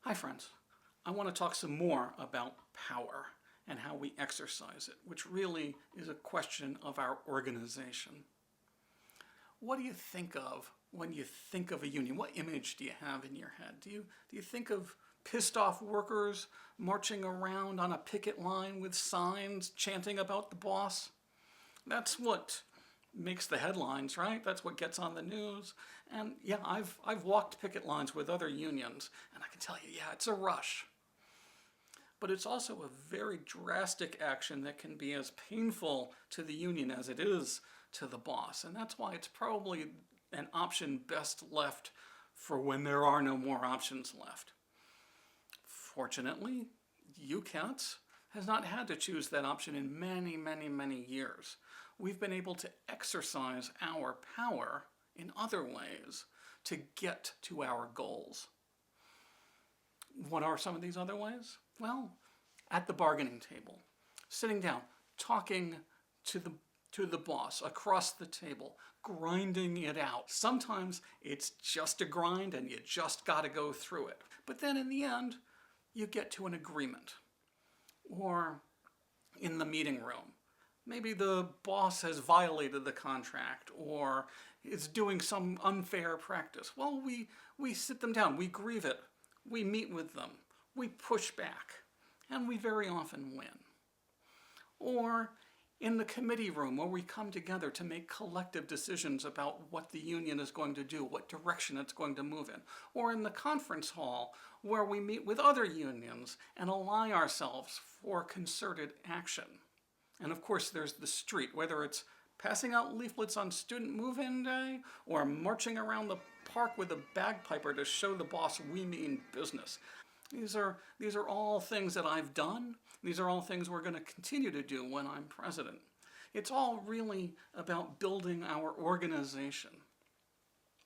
Hi friends, I want to talk some more about power and how we exercise it, which really is a question of our organization. What do you think of when you think of a union? What image do you have in your head? Do you think of pissed off workers marching around on a picket line with signs chanting about the boss? That's what makes the headlines, right? That's what gets on the news. And yeah, I've walked picket lines with other unions, and I can tell you, yeah, it's a rush. But it's also a very drastic action that can be as painful to the union as it is to the boss. And that's why it's probably an option best left for when there are no more options left. Fortunately, UCATS has not had to choose that option in many, many, many years. We've been able to exercise our power in other ways to get to our goals. What are some of these other ways? Well, at the bargaining table, sitting down, talking to the boss across the table, grinding it out. Sometimes it's just a grind and you just got to go through it. But then in the end, you get to an agreement. Or in the meeting room, maybe the boss has violated the contract or is doing some unfair practice. Well, we sit them down, we grieve it, we meet with them, we push back, and we very often win. Or in the committee room where we come together to make collective decisions about what the union is going to do, what direction it's going to move in. Or in the conference hall where we meet with other unions and ally ourselves for concerted action. And of course there's the street, whether it's passing out leaflets on student move-in day or marching around the park with a bagpiper to show the boss we mean business. These are all things that I've done. These are all things we're going to continue to do when I'm president. It's all really about building our organization.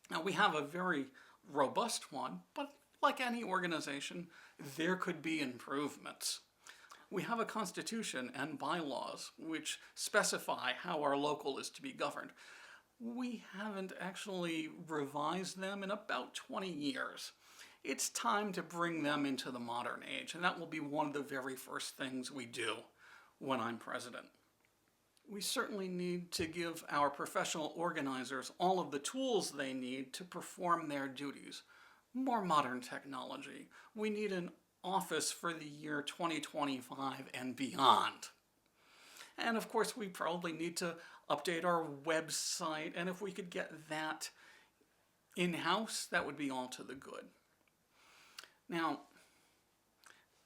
Now, we have a very robust one, but like any organization, there could be improvements. We have a constitution and bylaws which specify how our local is to be governed. We haven't actually revised them in about 20 years. It's time to bring them into the modern age, and that will be one of the very first things we do when I'm president. We certainly need to give our professional organizers all of the tools they need to perform their duties. More modern technology. We need an office for the year 2025 and beyond. And of course, we probably need to update our website, and if we could get that in-house, that would be all to the good. Now,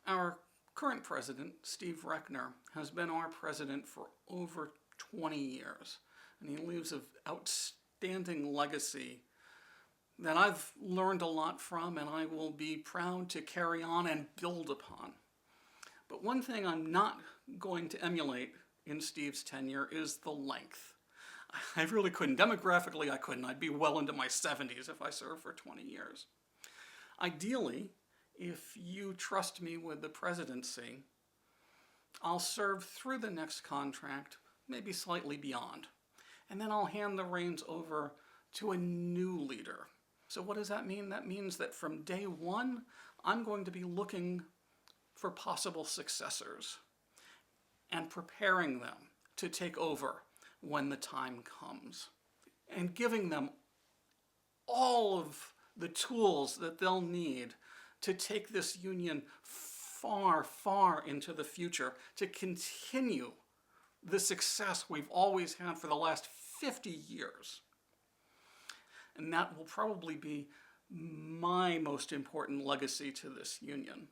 our current president, Steve Reckner, has been our president for over 20 years, and he leaves an outstanding legacy that I've learned a lot from and I will be proud to carry on and build upon. But one thing I'm not going to emulate in Steve's tenure is the length. I really couldn't. Demographically, I couldn't. I'd be well into my 70s if I served for 20 years. Ideally, if you trust me with the presidency, I'll serve through the next contract, maybe slightly beyond. And then I'll hand the reins over to a new leader. So what does that mean? That means that from day one, I'm going to be looking for possible successors and preparing them to take over when the time comes, and giving them all of the tools that they'll need to take this union far, far into the future, to continue the success we've always had for the last 50 years. And that will probably be my most important legacy to this union.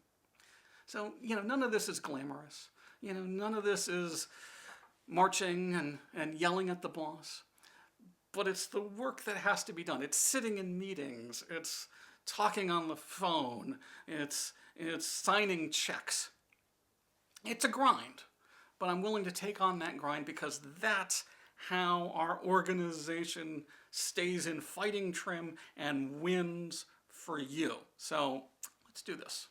So, none of this is glamorous. None of this is marching and yelling at the boss. But it's the work that has to be done. It's sitting in meetings. It's talking on the phone. It's signing checks. It's a grind. But I'm willing to take on that grind because that's how our organization stays in fighting trim and wins for you. So let's do this.